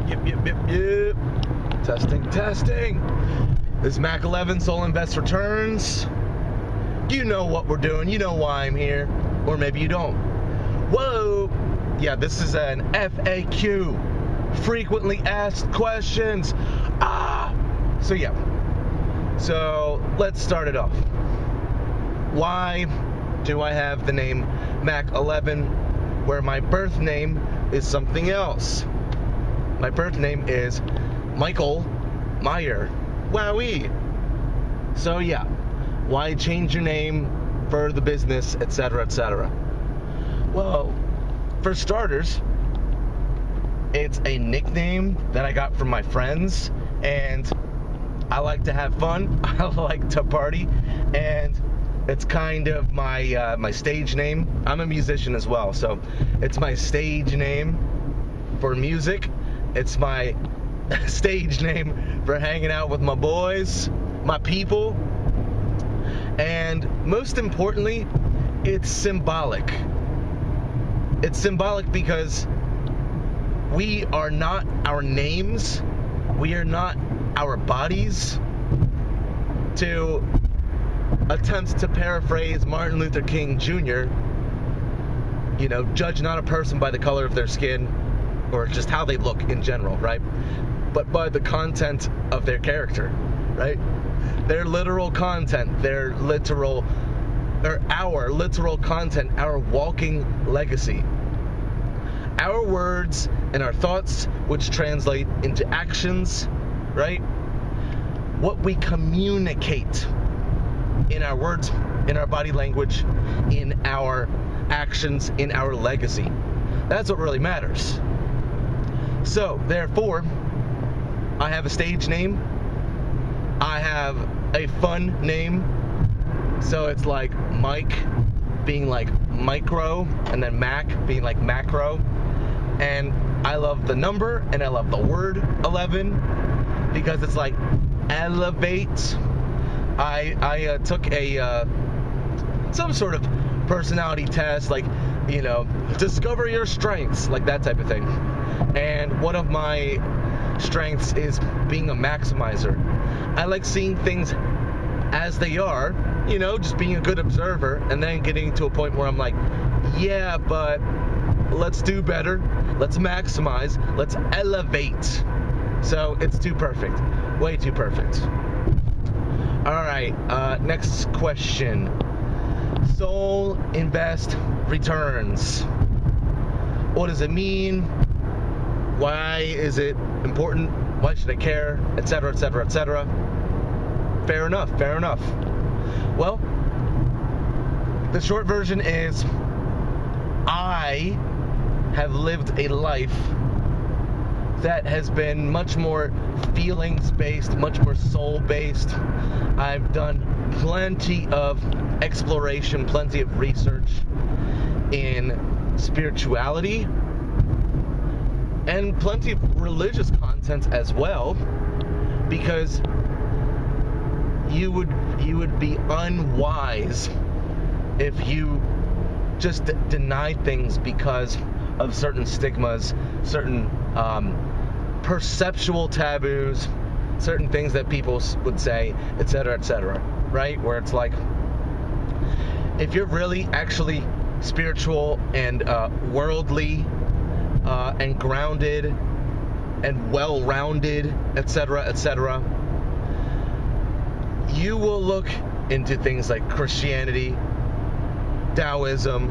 Yep. Testing. This is Mac 11, Soul Invest Returns. You know what we're doing. You know why I'm here. Or maybe you don't. Whoa. Yeah, this is an FAQ. Frequently asked questions. So let's start it off. Why do I have the name Mac 11 where my birth name is something else? My birth name is Michael Meyer. Wowee. So yeah, why change your name for the business, etc., etc.? Well, for starters, it's a nickname that I got from my friends, and I like to have fun. I like to party, and it's kind of my stage name. I'm a musician as well, so it's my stage name for music. It's my stage name for hanging out with my boys, my people, and most importantly, it's symbolic. It's symbolic because we are not our names, we are not our bodies. To attempt to paraphrase Martin Luther King Jr., judge not a person by the color of their skin or just how they look in general, right? But by the content of their character, right? Their literal content, our literal content, our walking legacy. Our words and our thoughts, which translate into actions, right? What we communicate in our words, in our body language, in our actions, in our legacy. That's what really matters. So, therefore, I have a stage name. I have a fun name. So it's like Mike being like micro, and then Mac being like macro. And I love the number, and I love the word 11 because it's like elevate. I took some sort of personality test, like, discover your strengths, like that type of thing. And one of my strengths is being a maximizer. I like seeing things as they are, just being a good observer, and then getting to a point where I'm like, yeah, but let's do better, let's maximize, let's elevate. So it's too perfect, way too perfect. Alright, next question. Soul Invest Returns. What does it mean? Why is it important? Why should I care? Etc., etc., etc. Fair enough. Well, the short version is I have lived a life that has been much more feelings-based, much more soul-based. I've done plenty of exploration, plenty of research in spirituality, and plenty of religious content as well, because you would be unwise if you just deny things because of certain stigmas, certain perceptual taboos, certain things that people would say, etc., right? Where it's like, if you're really actually spiritual and worldly and grounded and well-rounded, etc., you will look into things like Christianity, Taoism.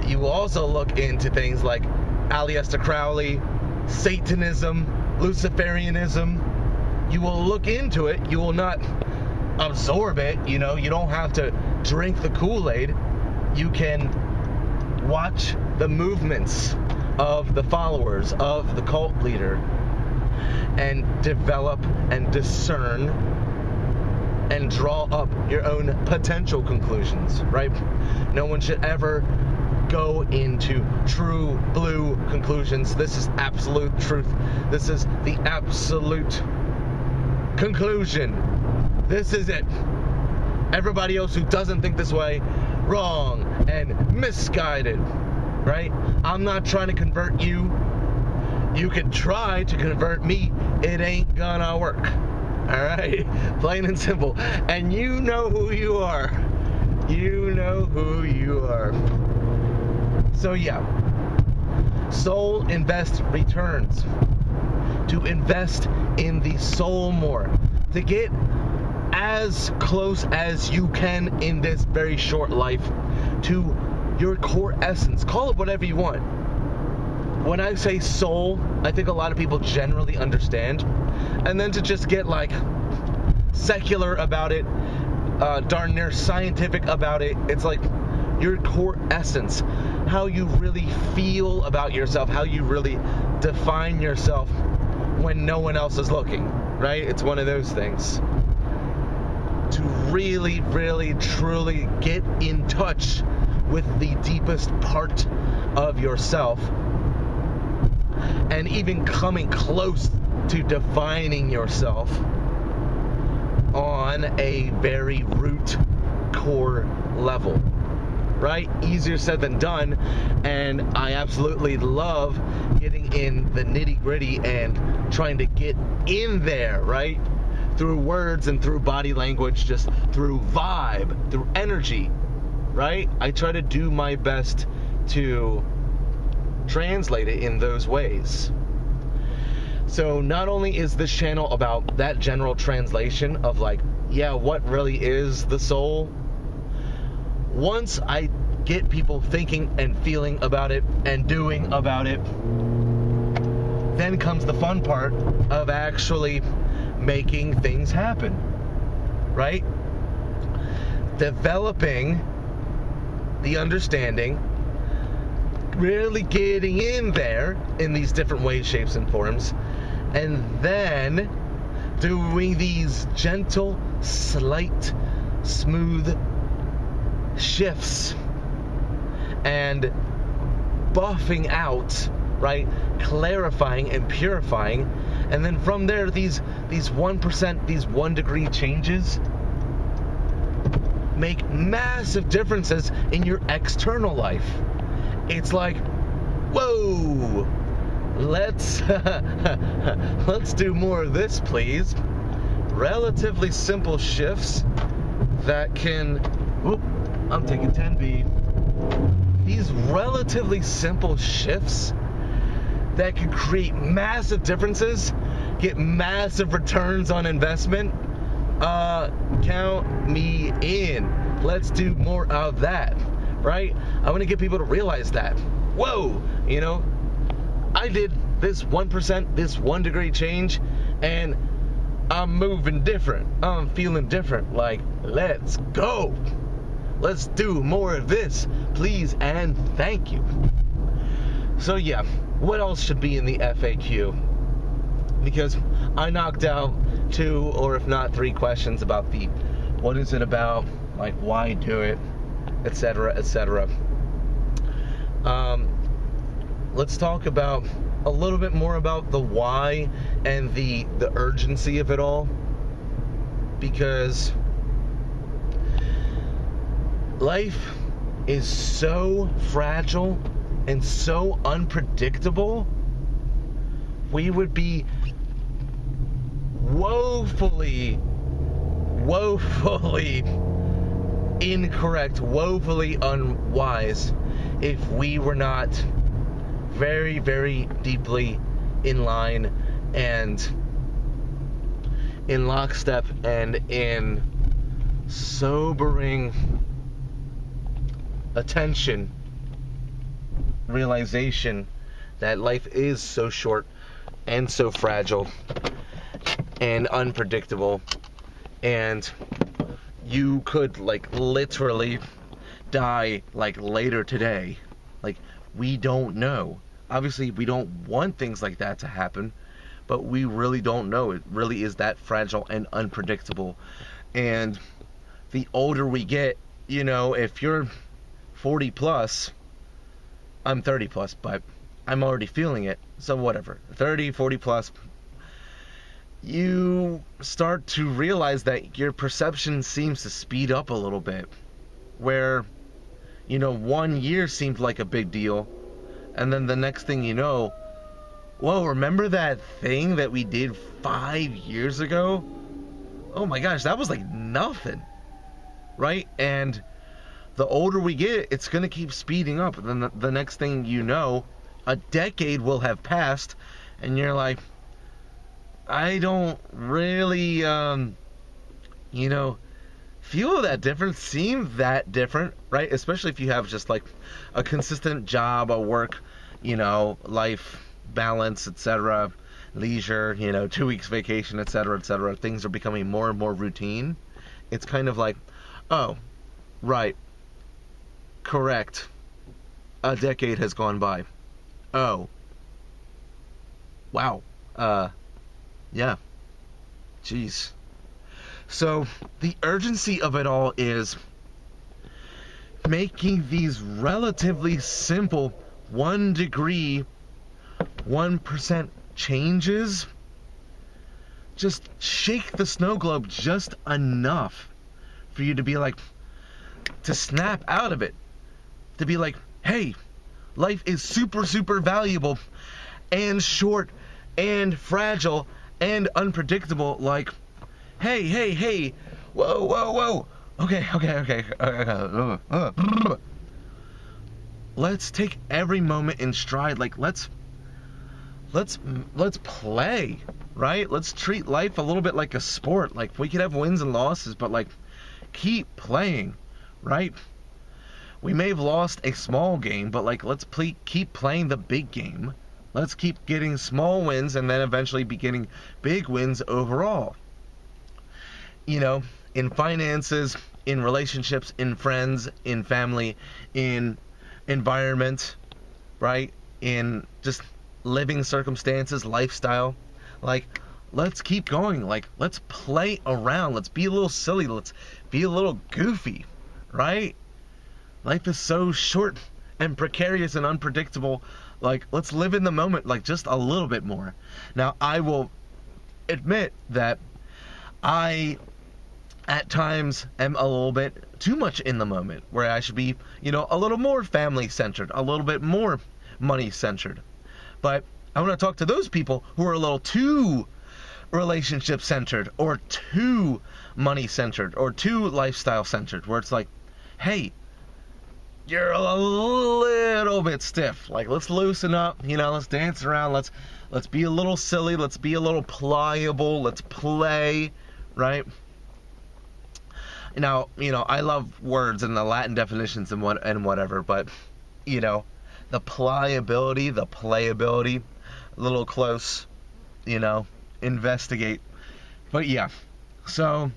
You will also look into things like Aleister Crowley, Satanism, Luciferianism. You will look into it. You will not absorb it. You don't have to drink the Kool-Aid. You can watch the movements of the followers of the cult leader and develop and discern and draw up your own potential conclusions, right? No one should ever go into true blue conclusions. This is absolute truth. This is the absolute conclusion. This is it. Everybody else who doesn't think this way, wrong and misguided, right? I'm not trying to convert you You can try to convert me. It ain't gonna work. Alright? Plain and simple. And you know who you are. You know who you are. So yeah. Soul invest returns. To invest in the soul more. To get as close as you can in this very short life to your core essence. Call it whatever you want. When I say soul, I think a lot of people generally understand. And then to just get like secular about it, darn near scientific about it, it's like your core essence, how you really feel about yourself, how you really define yourself when no one else is looking, right? It's one of those things. To really, really, truly get in touch with the deepest part of yourself, and even coming close to defining yourself on a very root core level, right? Easier said than done, and I absolutely love getting in the nitty-gritty and trying to get in there, right? Through words and through body language, just through vibe, through energy, right? I try to do my best to translate it in those ways. So not only is this channel about that general translation of like, yeah, what really is the soul? Once I get people thinking and feeling about it and doing about it, then comes the fun part of actually making things happen, right? Developing the understanding, really getting in there in these different ways, shapes, and forms, and then doing these gentle, slight, smooth shifts and buffing out, right? Clarifying and purifying, and then from there, these 1%, these 1 degree changes make massive differences in your external life. It's like, whoa, let's do more of this, please. Relatively simple shifts that can, I'm taking 10B. These relatively simple shifts that can create massive differences, get massive returns on investment. Count me in. Let's do more of that, right? I want to get people to realize that. Whoa, I did this 1%, this 1 degree change, and I'm moving different. I'm feeling different. Like, let's go. Let's do more of this, please and thank you. So yeah, what else should be in the FAQ? Because I knocked out 2 or if not 3 questions about the what is it about, like why do it, etc., etc. Let's talk about a little bit more about the why and the urgency of it all, because life is so fragile and so unpredictable. We would be woefully incorrect, woefully unwise if we were not very, very deeply in line and in lockstep and in sobering attention, realization that life is so short and so fragile and unpredictable, and you could like literally die like later today. Like, we don't know. Obviously we don't want things like that to happen, but we really don't know. It really is that fragile and unpredictable. And the older we get, if you're 40 plus, I'm 30 plus, but I'm already feeling it, so whatever, 30, 40 plus, you start to realize that your perception seems to speed up a little bit, where 1 year seemed like a big deal, and then the next thing you know, whoa, remember that thing that we did 5 years ago? Oh my gosh, that was like nothing, right? And the older we get, it's going to keep speeding up. And then the next thing you know, a decade will have passed, and you're like, I don't really, feel that different, seem that different, right? Especially if you have just like a consistent job, a work, life balance, etc., leisure, 2 weeks vacation, etc., etc. Things are becoming more and more routine. It's kind of like, oh, right, correct. A decade has gone by. Oh, wow. Yeah. Jeez. So, the urgency of it all is making these relatively simple 1 degree, 1% changes just shake the snow globe just enough for you to be like, to snap out of it. To be like, hey, life is super, super valuable and short and fragile and unpredictable. Like, hey, whoa. Okay. Let's take every moment in stride. Like, let's play, right? Let's treat life a little bit like a sport. Like, we could have wins and losses, but like, keep playing, right? We may have lost a small game, but like, let's keep playing the big game. Let's keep getting small wins and then eventually be getting big wins overall. In finances, in relationships, in friends, in family, in environment, right? In just living circumstances, lifestyle. Like, let's keep going. Like, let's play around. Let's be a little silly. Let's be a little goofy, right? Life is so short and precarious and unpredictable. Like, let's live in the moment, like, just a little bit more. Now, I will admit that I, at times, am a little bit too much in the moment, where I should be, a little more family-centered, a little bit more money-centered. But I want to talk to those people who are a little too relationship-centered, or too money-centered, or too lifestyle-centered, where it's like, hey, you're a little bit stiff. Like, let's loosen up, let's dance around, let's be a little silly, let's be a little pliable, let's play, right? Now, I love words and the Latin definitions and whatever, but, the pliability, the playability, a little close, investigate. But yeah, so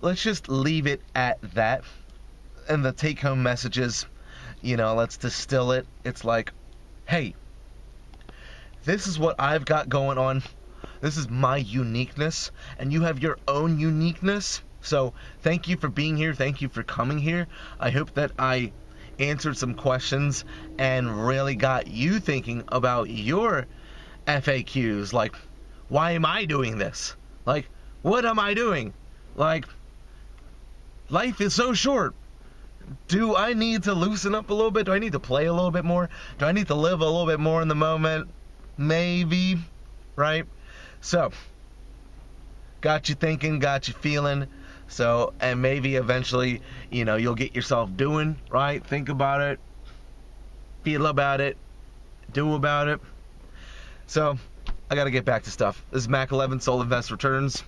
let's just leave it at that. And the take-home messages, let's distill it. It's like, hey, this is what I've got going on. This is my uniqueness, and you have your own uniqueness. So thank you for being here. Thank you for coming here. I hope that I answered some questions and really got you thinking about your FAQs. Like, why am I doing this? Like, what am I doing? Like, life is so short. Do I need to loosen up a little bit? Do I need to play a little bit more? Do I need to live a little bit more in the moment? Maybe, right? So, got you thinking, got you feeling. So, and maybe eventually, you'll get yourself doing, right? Think about it, feel about it, do about it. So, I got to get back to stuff. This is Mac 11, Soul Invest Returns.